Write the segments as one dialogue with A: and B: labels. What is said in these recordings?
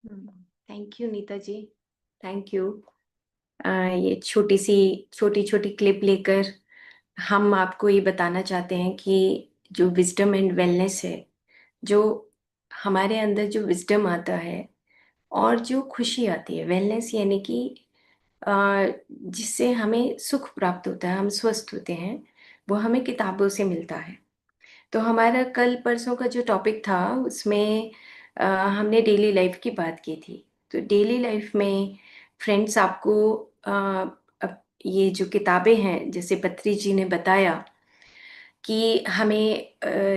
A: Thank you Nita ji. Thank you. ये छोटी छोटी क्लिप लेकर हम आपको ये बताना चाहते हैं कि जो विजडम एंड वेलनेस है, जो हमारे अंदर जो विजडम आता है और जो खुशी आती है, वेलनेस यानी कि जिससे हमें सुख प्राप्त होता है, हम स्वस्थ होते हैं, वो हमें किताबों से मिलता है। तो हमारा कल परसों का जो टॉपिक था उसमें अ, हमने डेली लाइफ की बात की थी। तो डेली लाइफ में फ्रेंड्स आपको अब ये जो किताबें हैं, जैसे पत्री जी ने बताया कि हमें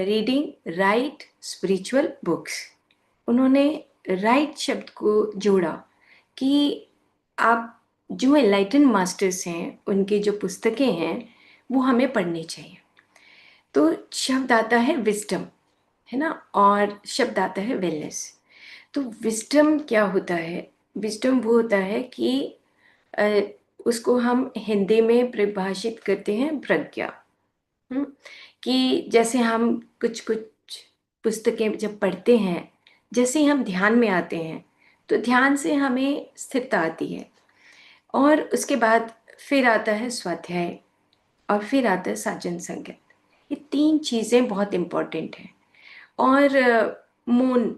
A: रीडिंग राइट स्पिरिचुअल बुक्स, उन्होंने राइट शब्द को जोड़ा कि आप जो एनलाइटन मास्टर्स हैं उनकी जो पुस्तकें हैं वो हमें पढ़नी चाहिए। तो शब्द आता है विजडम, है ना, और शब्द आता है वेलनेस। तो विजडम क्या होता है? विजडम वो होता है कि अ, उसको हम हिंदी में परिभाषित करते हैं प्रज्ञा। हम्म, कि जैसे हम कुछ कुछ पुस्तकें जब पढ़ते हैं, जैसे ही हम ध्यान में आते हैं तो ध्यान से हमें स्थिरता आती है, और उसके बाद फिर आता है स्वाध्याय, और फिर आता है साजन संगत। ये तीन चीज़ें बहुत इम्पोर्टेंट हैं, और मौन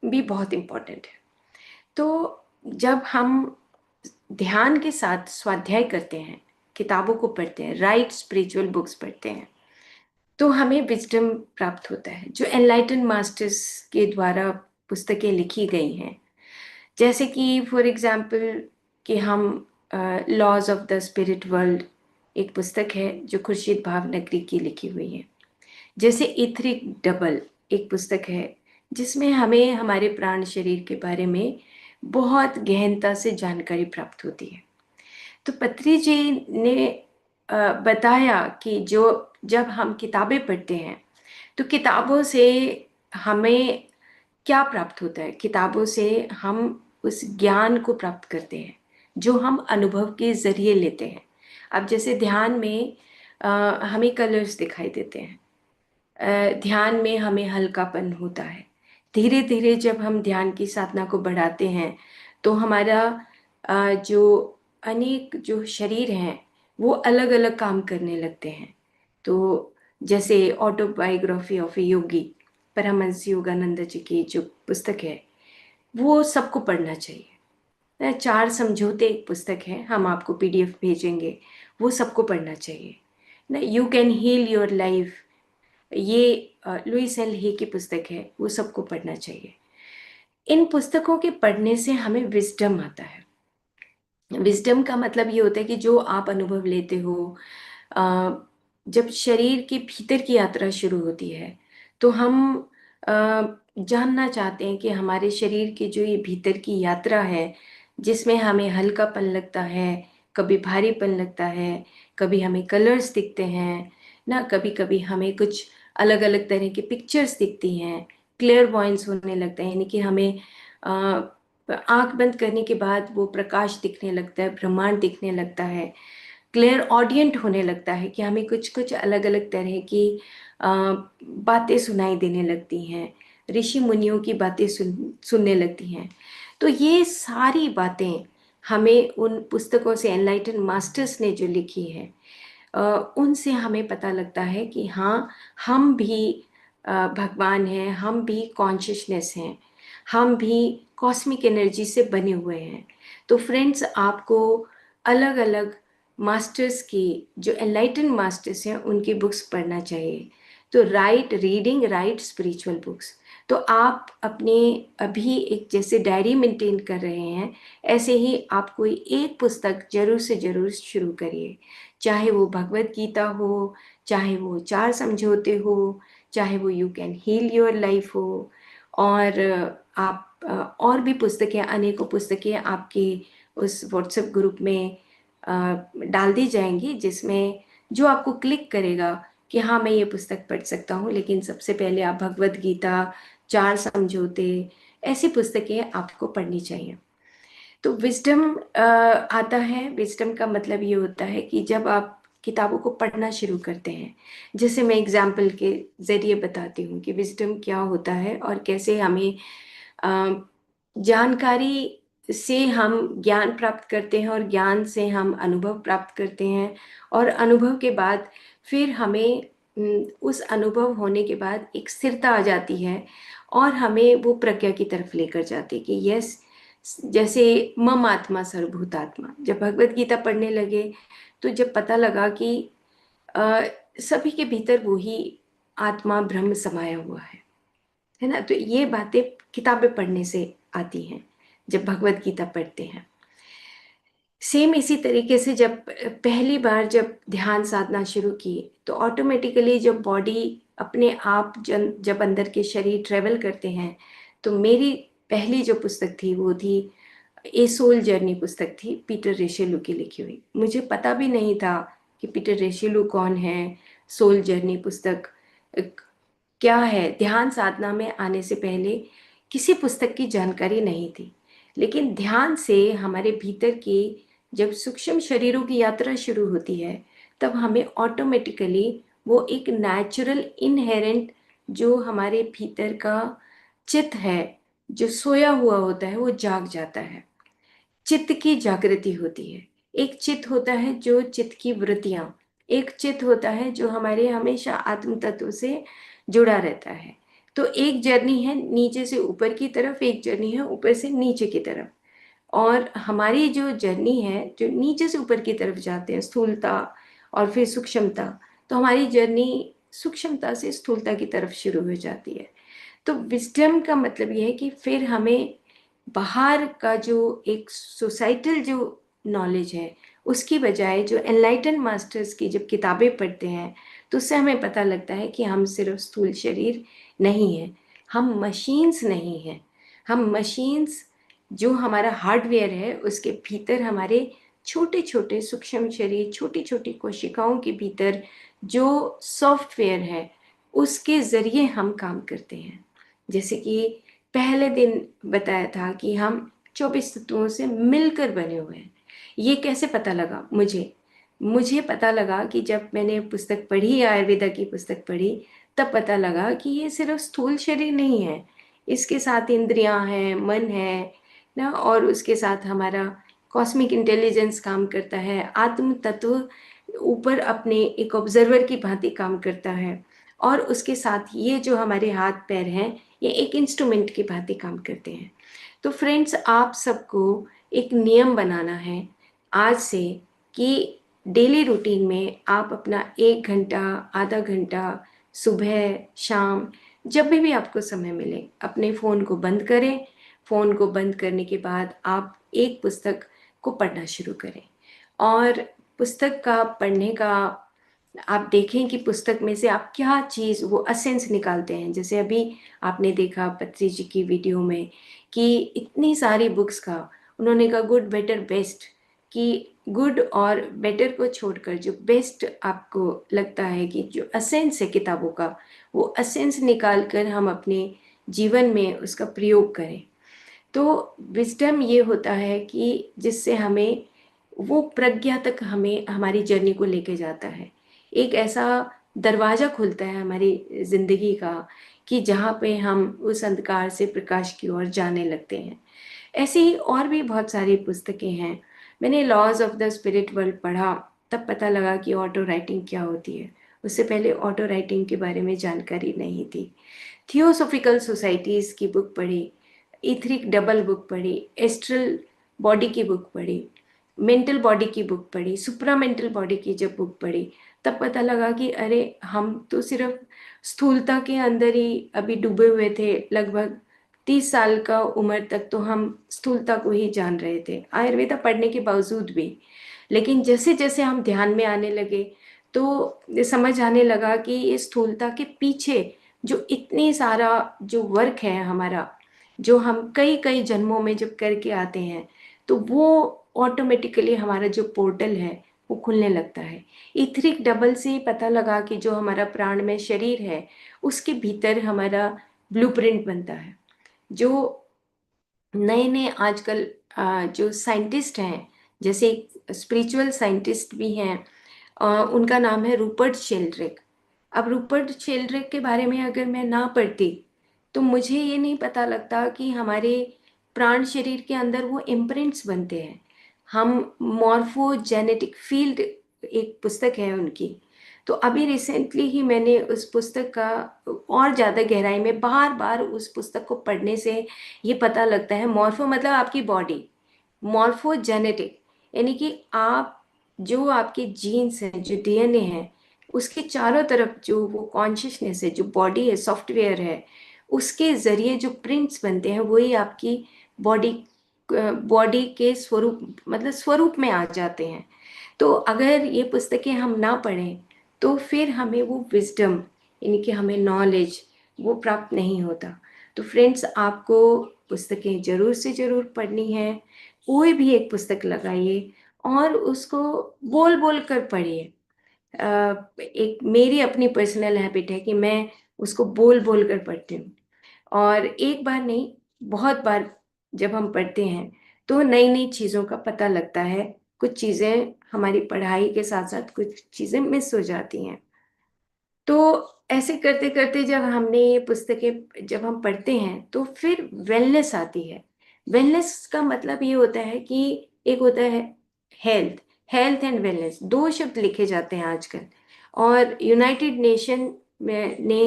A: भी बहुत इम्पोर्टेंट है। तो जब हम ध्यान के साथ स्वाध्याय करते हैं, किताबों को पढ़ते हैं, राइट स्पिरिचुअल बुक्स पढ़ते हैं, तो हमें विजडम प्राप्त होता है, जो एनलाइटन मास्टर्स के द्वारा पुस्तकें लिखी गई हैं। जैसे कि फॉर एग्जाम्पल कि हम laws of the spirit world, एक पुस्तक है जो खुर्शीद भावनगरी की लिखी हुई है। जैसे इथरिक डबल एक पुस्तक है जिसमें हमें हमारे प्राण शरीर के बारे में बहुत गहनता से जानकारी प्राप्त होती है। तो पत्री जी ने बताया कि जो जब हम किताबें पढ़ते हैं तो किताबों से हमें क्या प्राप्त होता है? किताबों से हम उस ज्ञान को प्राप्त करते हैं जो हम अनुभव के जरिए लेते हैं। अब जैसे ध्यान में हमें कलर्स दिखाई देते हैं, ध्यान में हमें हल्कापन होता है। धीरे धीरे जब हम ध्यान की साधना को बढ़ाते हैं तो हमारा जो अनेक जो शरीर हैं वो अलग अलग काम करने लगते हैं। तो जैसे ऑटोबायोग्राफी ऑफ ए योगी, परमहंस योगानंद जी की जो पुस्तक है वो सबको पढ़ना चाहिए। चार समझौते एक पुस्तक है, हम आपको पीडीएफ भेजेंगे, वो सबको पढ़ना चाहिए ना। You can heal your life, ये लुइस एल हे की पुस्तक है, वो सबको पढ़ना चाहिए। इन पुस्तकों के पढ़ने से हमें विजडम आता है। विजडम का मतलब ये होता है कि जो आप अनुभव लेते हो, अ, जब शरीर के भीतर की यात्रा शुरू होती है तो हम जानना चाहते हैं कि हमारे शरीर की जो ये भीतर की यात्रा है, जिसमें हमें हल्कापन लगता है, कभी भारीपन लगता है, कभी हमें कलर्स दिखते हैं ना, कभी कभी हमें कुछ अलग अलग तरह की पिक्चर्स दिखती हैं, क्लियर वॉइंस होने लगता है, यानी कि हमें आंख बंद करने के बाद वो प्रकाश दिखने लगता है, ब्रह्मांड दिखने लगता है, क्लियर ऑडियंट होने लगता है कि हमें कुछ कुछ अलग अलग तरह की अ, बातें सुनाई देने लगती हैं, ऋषि मुनियों की बातें सुनने लगती हैं। तो ये सारी बातें हमें उन पुस्तकों से, एनलाइटन मास्टर्स ने जो लिखी है, अ, उनसे हमें पता लगता है कि हाँ, हम भी भगवान हैं, हम भी कॉन्शियसनेस हैं, हम भी कॉस्मिक एनर्जी से बने हुए हैं। तो फ्रेंड्स, आपको अलग अलग मास्टर्स की, जो एनलाइटन मास्टर्स हैं, उनकी बुक्स पढ़ना चाहिए। तो right reading right spiritual books. तो आप अपने अभी एक जैसे डायरी मेंटेन कर रहे हैं, ऐसे ही आप कोई एक पुस्तक जरूर से जरूर शुरू करिए। चाहे वो भगवत गीता हो, चाहे वो चार समझौते हो, चाहे वो you can heal your life हो, और आप और भी पुस्तकें, अनेकों पुस्तकें आपके उस व्हाट्सएप ग्रुप में अ, डाल दी जाएंगी, जिसमें जो आपको क्लिक करेगा कि हाँ, मैं ये पुस्तक पढ़ सकता हूँ। लेकिन सबसे पहले आप भगवत गीता, चार समझौते, ऐसी पुस्तकें आपको पढ़नी चाहिए। तो विजडम आता है। विजडम का मतलब ये होता है कि जब आप किताबों को पढ़ना शुरू करते हैं, जैसे मैं एग्जाम्पल के जरिए बताती हूँ कि विजडम क्या होता है और कैसे हमें जानकारी से हम ज्ञान प्राप्त करते हैं और ज्ञान से हम अनुभव प्राप्त करते हैं, और अनुभव के बाद फिर हमें उस अनुभव होने के बाद एक स्थिरता आ जाती है और हमें वो प्रज्ञा की तरफ लेकर जाती है कि यस, जैसे मम आत्मा सर्वभूतात्मा, जब भगवत गीता पढ़ने लगे तो जब पता लगा कि अ, सभी के भीतर वो ही आत्मा ब्रह्म समाया हुआ है ना, तो ये बातें किताबें पढ़ने से आती हैं जब भगवत गीता पढ़ते हैं। सेम इसी तरीके से जब पहली बार जब ध्यान साधना शुरू की तो ऑटोमेटिकली जब बॉडी अपने आप जब अंदर के शरीर ट्रेवल करते हैं, तो मेरी पहली जो पुस्तक थी वो थी ए सोल जर्नी पुस्तक थी, पीटर रेशेलू की लिखी हुई। मुझे पता भी नहीं था कि पीटर रेशेलू कौन है, सोल जर्नी पुस्तक क्या है। ध्यान साधना में आने से पहले किसी पुस्तक की जानकारी नहीं थी, लेकिन ध्यान से हमारे भीतर की जब सूक्ष्म शरीरों की यात्रा शुरू होती है, तब हमें ऑटोमेटिकली वो एक नेचुरल इनहेरेंट जो हमारे भीतर का चित्त है, जो सोया हुआ होता है, वो जाग जाता है। चित्त की जागृति होती है। एक चित्त होता है जो चित्त की वृत्तियां, एक चित्त होता है जो हमारे हमेशा आत्म तत्व से जुड़ा रहता है। तो एक जर्नी है नीचे से ऊपर की तरफ, एक जर्नी है ऊपर से नीचे की तरफ। और हमारी जो जर्नी है जो नीचे से ऊपर की तरफ जाते हैं, स्थूलता और फिर सूक्ष्मता, तो हमारी जर्नी सूक्ष्मता से स्थूलता की तरफ शुरू हो जाती है। तो विजडम का मतलब यह है कि फिर हमें बाहर का जो एक सोसाइटल जो नॉलेज है उसकी बजाय जो एनलाइटन मास्टर्स की जब किताबें पढ़ते हैं, तो उससे हमें पता लगता है कि हम सिर्फ स्थूल शरीर नहीं हैं, हम मशीन्स नहीं हैं। हम मशीन्स, जो हमारा हार्डवेयर है उसके भीतर हमारे छोटे छोटे सूक्ष्म शरीर, छोटी छोटी कोशिकाओं के भीतर जो सॉफ्टवेयर है उसके ज़रिए हम काम करते हैं। जैसे कि पहले दिन बताया था कि हम 24 तत्वों से मिलकर बने हुए हैं। ये कैसे पता लगा मुझे? मुझे पता लगा कि जब मैंने पुस्तक पढ़ी, आयुर्वेदा की पुस्तक पढ़ी, तब पता लगा कि ये सिर्फ स्थूल शरीर नहीं है, इसके साथ इंद्रियां हैं, मन है ना, और उसके साथ हमारा कॉस्मिक इंटेलिजेंस काम करता है, आत्म तत्व ऊपर अपने एक ऑब्जर्वर की भांति काम करता है, और उसके साथ ये जो हमारे हाथ पैर हैं ये एक इंस्ट्रूमेंट की भांति काम करते हैं। तो फ्रेंड्स, आप सबको एक नियम बनाना है आज से कि डेली रूटीन में आप अपना 1 घंटा, आधा घंटा, सुबह शाम, जब भी आपको समय मिले अपने फ़ोन को बंद करें। फ़ोन को बंद करने के बाद आप एक पुस्तक को पढ़ना शुरू करें, और पुस्तक का पढ़ने का आप देखें कि पुस्तक में से आप क्या चीज़ वो असेंस निकालते हैं। जैसे अभी आपने देखा पत्री जी की वीडियो में कि इतनी सारी बुक्स का उन्होंने कहा गुड बेटर बेस्ट, कि गुड और बेटर को छोड़कर जो बेस्ट आपको लगता है कि जो असेंस है किताबों का, वो असेंस निकाल कर हम अपने जीवन में उसका प्रयोग करें। तो विजडम ये होता है कि जिससे हमें वो प्रज्ञा तक हमें हमारी जर्नी को लेके जाता है। एक ऐसा दरवाज़ा खुलता है हमारी ज़िंदगी का कि जहाँ पे हम उस अंधकार से प्रकाश की ओर जाने लगते हैं। ऐसे ही और भी बहुत सारी पुस्तकें हैं। मैंने laws of the spirit world पढ़ा, तब पता लगा कि ऑटो राइटिंग क्या होती है। उससे पहले ऑटो राइटिंग के बारे में जानकारी नहीं थी। थियोसॉफिकल सोसाइटीज़ की बुक पढ़ी, इथरिक डबल बुक पढ़ी, एस्ट्रल बॉडी की बुक पढ़ी, मेंटल बॉडी की बुक पढ़ी, सुप्रा मेंटल बॉडी की जब बुक पढ़ी, तब पता लगा कि अरे हम तो सिर्फ स्थूलता के अंदर ही अभी डूबे हुए थे। लगभग 30 साल का उम्र तक तो हम स्थूलता को ही जान रहे थे आयुर्वेदा पढ़ने के बावजूद भी। लेकिन जैसे जैसे हम ध्यान में आने लगे तो समझ आने लगा कि ये स्थूलता के पीछे जो इतनी सारा जो वर्क है हमारा, जो हम कई कई जन्मों में जब करके आते हैं, तो वो ऑटोमेटिकली हमारा जो पोर्टल है वो खुलने लगता है। इथरिक डबल से ही पता लगा कि जो हमारा प्राण में शरीर है उसके भीतर हमारा ब्लूप्रिंट बनता है। जो नए नए आजकल जो साइंटिस्ट हैं, जैसे स्पिरिचुअल साइंटिस्ट भी हैं, उनका नाम है रूपर्ट शेल्ड्रिक। अब रूपर्ट शेल्ड्रिक के बारे में अगर मैं ना पढ़ती तो मुझे ये नहीं पता लगता कि हमारे प्राण शरीर के अंदर वो इम्प्रिंट्स बनते हैं। हम मॉर्फोजेनेटिक फील्ड, एक पुस्तक है उनकी। तो अभी रिसेंटली ही मैंने उस पुस्तक का और ज़्यादा गहराई में, बार बार उस पुस्तक को पढ़ने से ये पता लगता है, मॉर्फो मतलब आपकी बॉडी, मॉर्फोजेनेटिक यानी कि आप, जो आपके जीन्स हैं, जो डीएनए है, उसके चारों तरफ जो वो कॉन्शियसनेस है, जो बॉडी है, सॉफ्टवेयर है, उसके ज़रिए जो प्रिंट्स बनते हैं वही आपकी बॉडी बॉडी के स्वरूप, मतलब स्वरूप में आ जाते हैं। तो अगर ये पुस्तकें हम ना पढ़ें तो फिर हमें वो विजडम, यानी कि हमें नॉलेज, वो प्राप्त नहीं होता। तो फ्रेंड्स, आपको पुस्तकें ज़रूर से ज़रूर पढ़नी है। कोई भी एक पुस्तक लगाइए और उसको बोल बोल कर पढ़िए। एक मेरी अपनी पर्सनल हैबिट है कि मैं उसको बोल बोल कर पढ़ती हूँ। और एक बार नहीं, बहुत बार जब हम पढ़ते हैं तो नई नई चीज़ों का पता लगता है। कुछ चीज़ें हमारी पढ़ाई के साथ साथ कुछ चीज़ें मिस हो जाती हैं। तो ऐसे करते करते जब हमने ये पुस्तकें जब हम पढ़ते हैं तो फिर वेलनेस आती है। वेलनेस का मतलब ये होता है कि एक होता है हेल्थ, हेल्थ एंड वेलनेस, दो शब्द लिखे जाते हैं आजकल। और यूनाइटेड नेशन में ने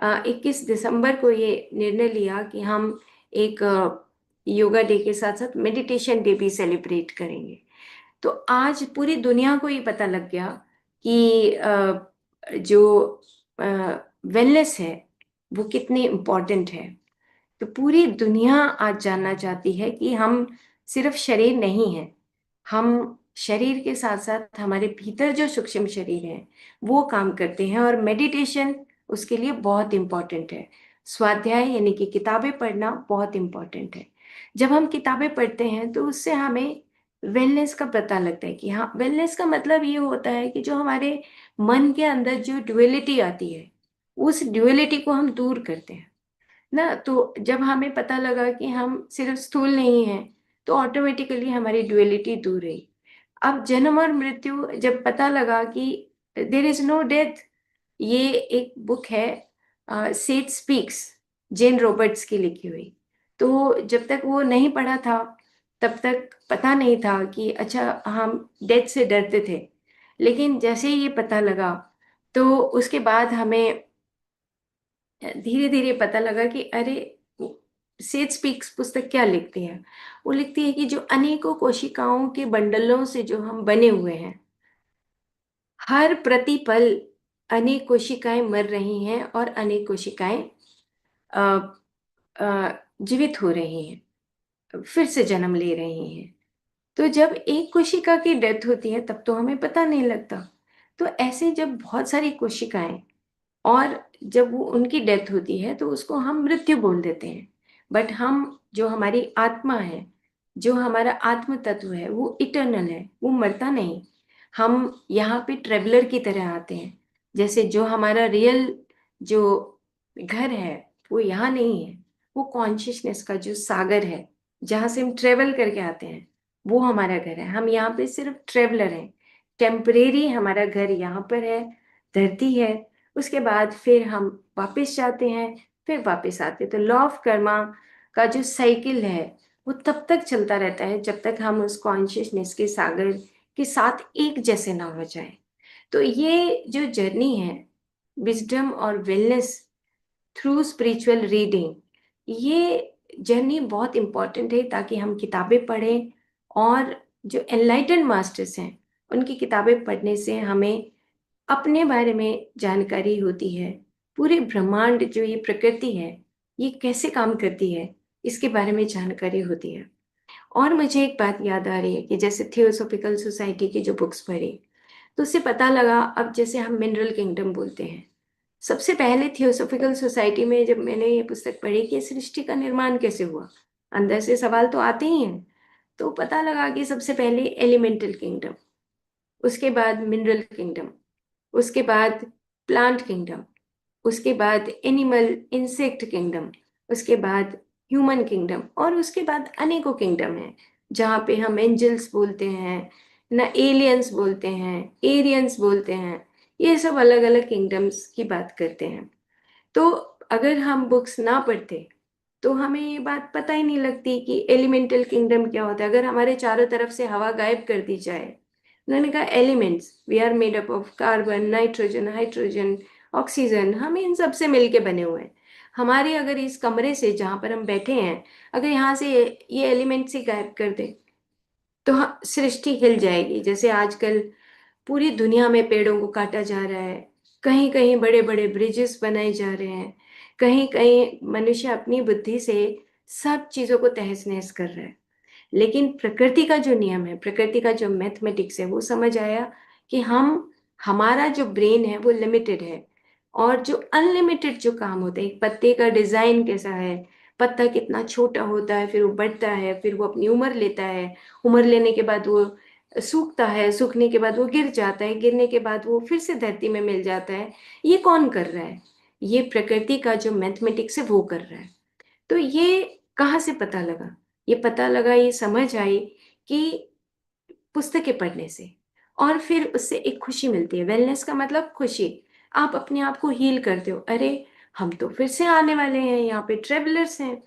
A: 21 दिसंबर को ये निर्णय लिया कि हम एक योगा डे के साथ साथ मेडिटेशन डे भी सेलिब्रेट करेंगे। तो आज पूरी दुनिया को ये पता लग गया कि जो वेलनेस है वो कितनी इम्पोर्टेंट है। तो पूरी दुनिया आज जानना चाहती है कि हम सिर्फ शरीर नहीं हैं, हम शरीर के साथ साथ हमारे भीतर जो सूक्ष्म शरीर है वो काम करते हैं, और मेडिटेशन उसके लिए बहुत इम्पोर्टेंट है। स्वाध्याय यानी कि किताबें पढ़ना बहुत इम्पोर्टेंट है। जब हम किताबें पढ़ते हैं तो उससे हमें वेलनेस का पता लगता है कि हाँ, वेलनेस का मतलब ये होता है कि जो हमारे मन के अंदर जो ड्युअलिटी आती है, उस ड्युअलिटी को हम दूर करते हैं ना। तो जब हमें पता लगा कि हम सिर्फ स्थूल नहीं हैं तो ऑटोमेटिकली हमारी ड्युअलिटी दूर रही। अब जन्म और मृत्यु जब पता लगा कि देर इज नो डेथ, ये एक बुक है, सेट स्पीक्स, जेन रॉबर्ट्स की लिखी हुई। तो जब तक वो नहीं पढ़ा था तब तक पता नहीं था कि अच्छा, हम डेथ से डरते थे। लेकिन जैसे ही ये पता लगा तो उसके बाद हमें धीरे धीरे पता लगा कि अरे, सेज स्पीक्स पुस्तक क्या लिखती है। वो लिखती है कि जो अनेकों कोशिकाओं के बंडलों से जो हम बने हुए हैं, हर प्रतिपल अनेक कोशिकाएं मर रही हैं और अनेक कोशिकाएं अ, जीवित हो रही हैं, फिर से जन्म ले रही हैं। तो जब एक कोशिका की डेथ होती है तब तो हमें पता नहीं लगता। तो ऐसे जब बहुत सारी कोशिकाएं, और जब वो उनकी डेथ होती है तो उसको हम मृत्यु बोल देते हैं। बट हम, जो हमारी आत्मा है, जो हमारा आत्म तत्व है, वो इटर्नल है, वो मरता नहीं। हम यहाँ पे ट्रेवलर की तरह आते हैं। जैसे जो हमारा रियल जो घर है वो यहाँ नहीं है, वो कॉन्शियसनेस का जो सागर है जहाँ से हम ट्रेवल करके आते हैं, वो हमारा घर है। हम यहाँ पे सिर्फ ट्रेवलर हैं। टेम्परेरी हमारा घर यहाँ पर है, धरती है। उसके बाद फिर हम वापस जाते हैं, फिर वापस आते हैं। तो लॉ ऑफ कर्मा का जो साइकिल है वो तब तक चलता रहता है जब तक हम उस कॉन्शियसनेस के सागर के साथ एक जैसे ना हो जाए। तो ये जो जर्नी है, विजडम और वेलनेस थ्रू स्पिरिचुअल रीडिंग, ये जर्नी बहुत इम्पॉर्टेंट है ताकि हम किताबें पढ़ें। और जो एनलाइटन मास्टर्स हैं उनकी किताबें पढ़ने से हमें अपने बारे में जानकारी होती है। पूरे ब्रह्मांड, जो ये प्रकृति है, ये कैसे काम करती है, इसके बारे में जानकारी होती है। और मुझे एक बात याद आ रही है कि जैसे थियोसॉफिकल सोसाइटी की जो बुक्स पढ़ी तो उससे पता लगा, अब जैसे हम मिनरल किंगडम बोलते हैं, सबसे पहले थियोसॉफिकल सोसाइटी में जब मैंने ये पुस्तक पढ़ी कि सृष्टि का निर्माण कैसे हुआ, अंदर से सवाल तो आते ही हैं। तो पता लगा कि सबसे पहले एलिमेंटल किंगडम, उसके बाद मिनरल किंगडम, उसके बाद प्लांट किंगडम, उसके बाद एनिमल इंसेक्ट किंगडम, उसके बाद ह्यूमन किंगडम, और उसके बाद अनेकों किंगडम हैं जहाँ पे हम एंजल्स बोलते हैं ना, एलियंस बोलते हैं, एरियंस बोलते हैं। ये सब अलग अलग किंगडम्स की बात करते हैं। तो अगर हम बुक्स ना पढ़ते तो हमें ये बात पता ही नहीं लगती कि एलिमेंटल किंगडम क्या होता है। अगर हमारे चारों तरफ से हवा गायब कर दी जाए, उन्होंने कहा elements we are made up of carbon, nitrogen, hydrogen, oxygen, हम इन सब से मिलके बने हुए हैं। हमारे अगर इस कमरे से जहाँ पर हम बैठे हैं, अगर यहाँ से ये एलिमेंट्स ही गायब कर दे तो सृष्टि हिल जाएगी। जैसे आजकल पूरी दुनिया में पेड़ों को काटा जा रहा है, कहीं कहीं बड़े बड़े ब्रिजेस बनाए जा रहे हैं, कहीं कहीं मनुष्य अपनी बुद्धि से सब चीजों को तहस नहस कर रहा है। लेकिन प्रकृति का जो नियम है, प्रकृति का जो मैथमेटिक्स है, वो समझ आया कि हमारा जो ब्रेन है वो लिमिटेड है। और जो अनलिमिटेड जो काम होते हैं, एक पत्ते का डिजाइन कैसा है, पत्ता कितना छोटा होता है, फिर वो बढ़ता है, फिर वो अपनी उम्र लेता है, उम्र लेने के बाद वो सूखता है, सूखने के बाद वो गिर जाता है, गिरने के बाद वो फिर से धरती में मिल जाता है। ये कौन कर रहा है? ये प्रकृति का जो मैथमेटिक्स है वो कर रहा है। तो ये कहाँ से पता लगा? ये पता लगा, ये समझ आई कि पुस्तकें पढ़ने से। और फिर उससे एक खुशी मिलती है। वेलनेस का मतलब खुशी। आप अपने आप को हील करते हो। अरे, हम तो फिर से आने वाले हैं, यहाँ पे ट्रेवलर्स हैं,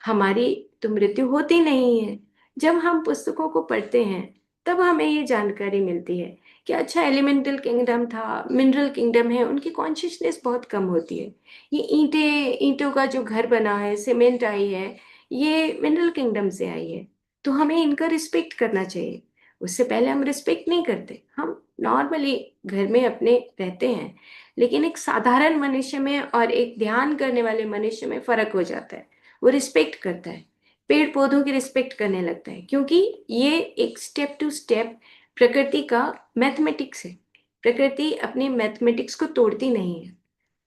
A: हमारी तो मृत्यु होती नहीं है। जब हम पुस्तकों को पढ़ते हैं तब हमें ये जानकारी मिलती है कि अच्छा, एलिमेंटल किंगडम था, मिनरल किंगडम है, उनकी कॉन्शियसनेस बहुत कम होती है। ये ईंटों का जो घर बना है, सीमेंट आई है, ये मिनरल किंगडम से आई है। तो हमें इनका रिस्पेक्ट करना चाहिए। उससे पहले हम रिस्पेक्ट नहीं करते। हम नॉर्मली घर में अपने रहते हैं, लेकिन एक साधारण मनुष्य में और एक ध्यान करने वाले मनुष्य में फर्क हो जाता है। वो रिस्पेक्ट करता है, पेड़ पौधों की रिस्पेक्ट करने लगता है, क्योंकि ये एक स्टेप टू स्टेप प्रकृति का मैथमेटिक्स है। प्रकृति अपने मैथमेटिक्स को तोड़ती नहीं है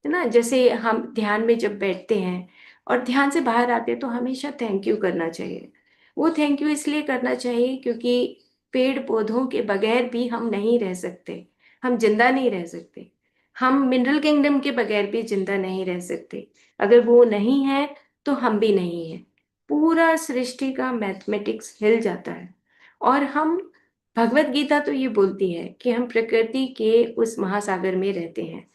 A: ना। जैसे हम ध्यान में जब बैठते हैं और ध्यान से बाहर आते हैं तो हमेशा थैंक यू करना चाहिए। वो थैंक यू इसलिए करना चाहिए क्योंकि पेड़ पौधों के बगैर भी हम नहीं रह सकते, हम जिंदा नहीं रह सकते। हम मिनरल किंगडम के बगैर भी जिंदा नहीं रह सकते। अगर वो नहीं है तो हम भी नहीं है। पूरा सृष्टि का मैथमेटिक्स हिल जाता है। और हम, भगवत गीता तो ये बोलती है कि हम प्रकृति के उस महासागर में रहते हैं।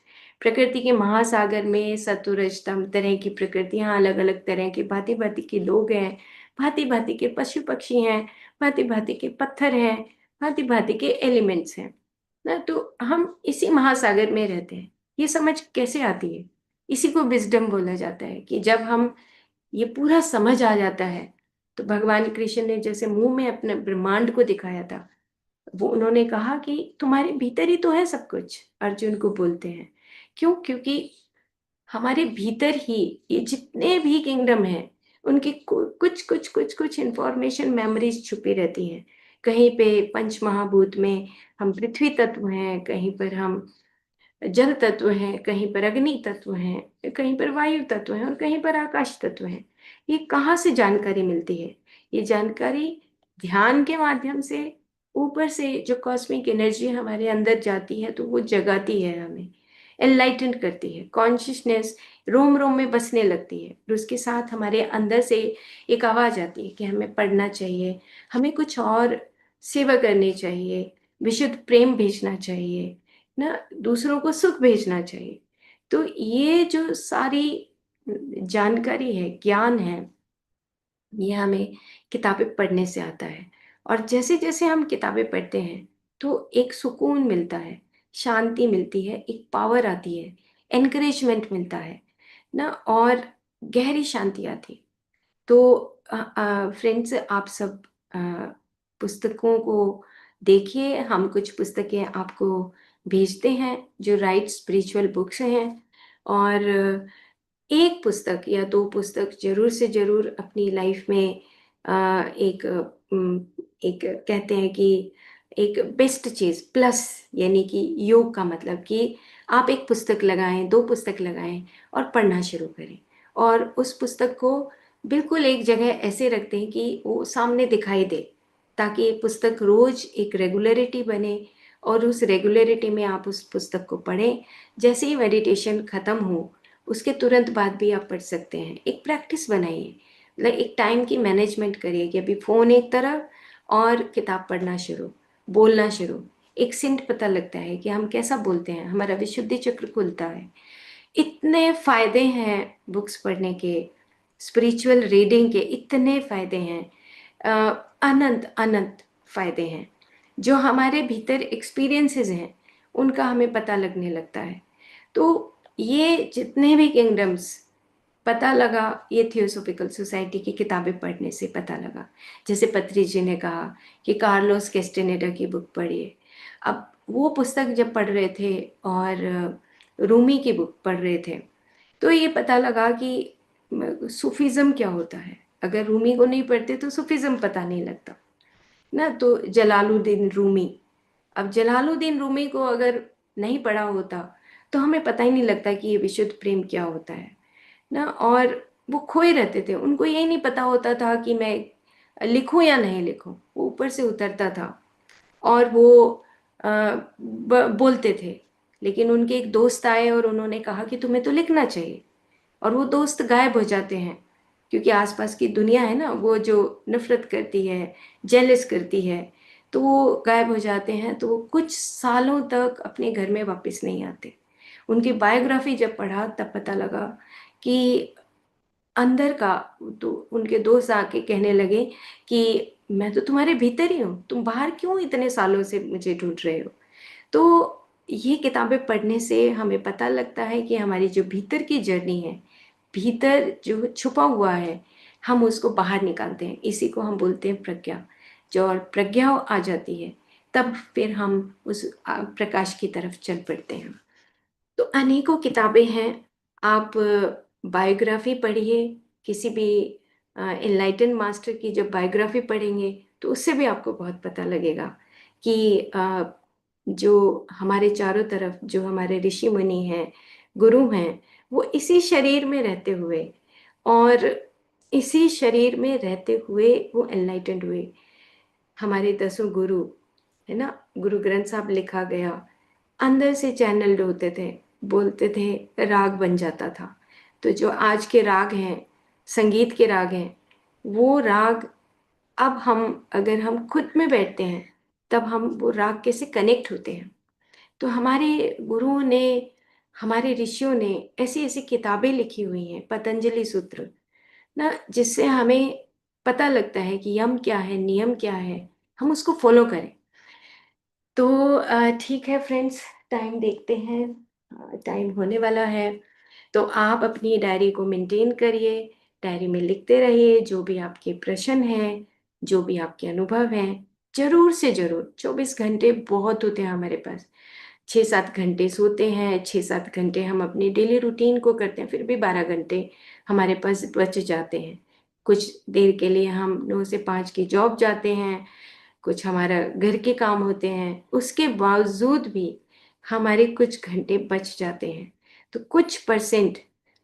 A: प्रकृति के महासागर में सतुरजतम तरह की प्रकृतियां, अलग अलग तरह के भांति भांति के लोग हैं, भांति भांति के पशु पक्षी हैं, भांति भांति के पत्थर हैं, भांति भांति के एलिमेंट्स हैं ना। तो हम इसी महासागर में रहते हैं। ये समझ कैसे आती है? इसी को विजडम बोला जाता है कि जब हम ये पूरा समझ आ जाता है। तो भगवान कृष्ण ने जैसे मुंह में अपने ब्रह्मांड को दिखाया था, वो उन्होंने कहा कि तुम्हारे भीतर ही तो है सब कुछ, अर्जुन को बोलते हैं। क्यों? क्योंकि हमारे भीतर ही ये जितने भी किंगडम हैं, उनकी कुछ कुछ कुछ कुछ इंफॉर्मेशन, मेमोरीज छुपी रहती हैं। कहीं पे पंच महाभूत में हम पृथ्वी तत्व हैं, कहीं पर हम जल तत्व हैं, कहीं पर अग्नि तत्व हैं, कहीं पर वायु तत्व हैं और कहीं पर आकाश तत्व हैं। ये कहाँ से जानकारी मिलती है? ये जानकारी ध्यान के माध्यम से ऊपर से जो कॉस्मिक एनर्जी हमारे अंदर जाती है तो वो जगाती है, हमें एनलाइटन करती है। कॉन्शियसनेस रोम रोम में बसने लगती है और उसके साथ हमारे अंदर से एक आवाज आती है कि हमें पढ़ना चाहिए, हमें कुछ और सेवा करनी चाहिए, विशुद्ध प्रेम भेजना चाहिए ना, दूसरों को सुख भेजना चाहिए। तो ये जो सारी जानकारी है, ज्ञान है, ये हमें किताबें पढ़ने से आता है। और जैसे जैसे हम किताबें पढ़ते हैं तो एक सुकून मिलता है, शांति मिलती है, एक पावर आती है, एनकरेजमेंट मिलता है ना, और गहरी शांति आती है। तो फ्रेंड्स, आप सब अ, पुस्तकों को देखिए। हम कुछ पुस्तकें आपको भेजते हैं जो राइट स्पिरिचुअल बुक्स हैं। और एक पुस्तक या दो पुस्तक जरूर से जरूर अपनी लाइफ में एक एक कहते हैं कि एक बेस्ट चीज प्लस, यानी कि योग का मतलब कि आप एक पुस्तक लगाएं, दो पुस्तक लगाएं और पढ़ना शुरू करें। और उस पुस्तक को बिल्कुल एक जगह ऐसे रखते हैं कि वो सामने दिखाई दे, ताकि ये पुस्तक रोज एक रेगुलरिटी बने और उस रेगुलरिटी में आप उस पुस्तक को पढ़ें। जैसे ही मेडिटेशन खत्म हो उसके तुरंत बाद भी आप पढ़ सकते हैं। एक प्रैक्टिस बनाइए, मतलब एक टाइम की मैनेजमेंट करिए कि अभी फ़ोन एक तरफ और किताब पढ़ना शुरू, बोलना शुरू। एक सिंट पता लगता है कि हम कैसा बोलते हैं, हमारा विशुद्धि चक्र खुलता है। इतने फायदे हैं बुक्स पढ़ने के। स्पिरिचुअल रीडिंग के इतने फायदे हैं, अनंत अनंत फायदे हैं। जो हमारे भीतर एक्सपीरियंसेस हैं उनका हमें पता लगने लगता है। तो ये जितने भी किंगडम्स पता लगा, ये थियोसॉफिकल सोसाइटी की किताबें पढ़ने से पता लगा। जैसे पत्री जी ने कहा कि कार्लोस कैस्टेनेडा की बुक पढ़िए। अब वो पुस्तक जब पढ़ रहे थे और रूमी की बुक पढ़ रहे थे, तो ये पता लगा कि सूफिज्म क्या होता है। अगर रूमी को नहीं पढ़ते तो सूफिज्म पता नहीं लगता ना। तो जलालुद्दीन रूमी, अब जलालुद्दीन रूमी को अगर नहीं पढ़ा होता तो हमें पता ही नहीं लगता कि ये विशुद्ध प्रेम क्या होता है ना। और वो खोए रहते थे, उनको यही नहीं पता होता था कि मैं लिखूं या नहीं लिखूं। वो ऊपर से उतरता था और वो बोलते थे। लेकिन उनके एक दोस्त आए और उन्होंने कहा कि तुम्हें तो लिखना चाहिए, और वो दोस्त गायब हो जाते हैं। क्योंकि आसपास की दुनिया है ना, वो जो नफरत करती है, जेलस करती है, तो वो गायब हो जाते हैं। तो वो कुछ सालों तक अपने घर में वापस नहीं आते। उनकी बायोग्राफी जब पढ़ा तब पता लगा कि अंदर का, तो उनके दोस्त आके कहने लगे कि मैं तो तुम्हारे भीतर ही हूँ, तुम बाहर क्यों इतने सालों से मुझे ढूंढ रहे हो। तो ये किताबें पढ़ने से हमें पता लगता है कि हमारी जो भीतर की जर्नी है, भीतर जो छुपा हुआ है, हम उसको बाहर निकालते हैं। इसी को हम बोलते हैं प्रज्ञा। जो और प्रज्ञा आ जाती है, तब फिर हम उस प्रकाश की तरफ चल पड़ते हैं। तो अनेकों किताबें हैं। आप बायोग्राफी पढ़िए, किसी भी इनलाइटन मास्टर की जब बायोग्राफी पढ़ेंगे तो उससे भी आपको बहुत पता लगेगा कि जो हमारे चारों तरफ जो हमारे ऋषि मुनि हैं, गुरु हैं, वो इसी शरीर में रहते हुए और इसी शरीर में रहते हुए वो एनलाइटेंड हुए। हमारे 10 गुरु है ना, गुरु ग्रंथ साहब लिखा गया, अंदर से चैनल्ड होते थे, बोलते थे, राग बन जाता था। तो जो आज के राग हैं, संगीत के राग हैं, वो राग अब हम, अगर हम खुद में बैठते हैं तब हम वो राग कैसे कनेक्ट होते हैं। तो हमारे गुरुओं ने, हमारे ऋषियों ने ऐसी ऐसी किताबें लिखी हुई हैं, पतंजलि सूत्र ना, जिससे हमें पता लगता है कि यम क्या है, नियम क्या है, हम उसको फॉलो करें। तो ठीक है फ्रेंड्स, टाइम देखते हैं, टाइम होने वाला है। तो आप अपनी डायरी को मेंटेन करिए, डायरी में लिखते रहिए जो भी आपके प्रश्न हैं, जो भी आपके अनुभव हैं। जरूर से जरूर, 24 घंटे बहुत होते हैं हमारे पास। 6-7 घंटे सोते हैं, 6-7 घंटे हम अपनी डेली रूटीन को करते हैं, फिर भी 12 घंटे हमारे पास बच जाते हैं। कुछ देर के लिए हम 9 से 5 की जॉब जाते हैं, कुछ हमारा घर के काम होते हैं, उसके बावजूद भी हमारे कुछ घंटे बच जाते हैं। तो कुछ परसेंट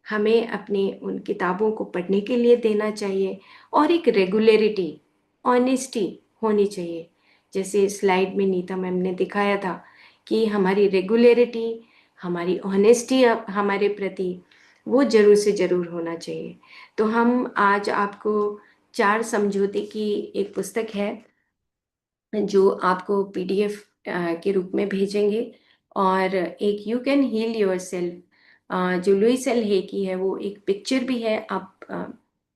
A: हमें अपने उन किताबों को पढ़ने के लिए देना चाहिए, और एक रेगुलरिटी, ऑनेस्टी होनी चाहिए। जैसे स्लाइड में नीता मैम ने दिखाया था कि हमारी रेगुलरिटी, हमारी ऑनेस्टी हमारे प्रति, वो जरूर से जरूर होना चाहिए। तो हम आज आपको 4 समझौते की एक पुस्तक है जो आपको पीडीएफ के रूप में भेजेंगे, और एक you can heal yourself जो लुइस एल हे की है, वो एक पिक्चर भी है, आप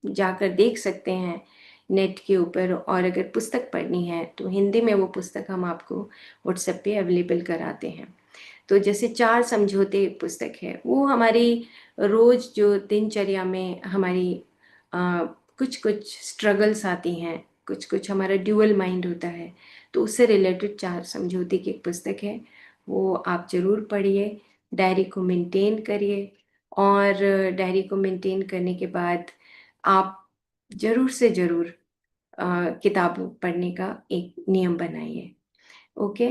A: जाकर देख सकते हैं नेट के ऊपर। और अगर पुस्तक पढ़नी है तो हिंदी में वो पुस्तक हम आपको व्हाट्सएप पे अवेलेबल कराते हैं। तो जैसे 4 समझौते पुस्तक है, वो हमारी रोज जो दिनचर्या में हमारी कुछ कुछ स्ट्रगल्स आती हैं, कुछ कुछ हमारा ड्यूअल माइंड होता है, तो उससे रिलेटेड 4 समझौते की एक पुस्तक है, वो आप जरूर पढ़िए। डायरी को मेंटेन करिए, और डायरी को मेंटेन करने के बाद आप जरूर से जरूर किताब पढ़ने का एक नियम बनाइए। ओके।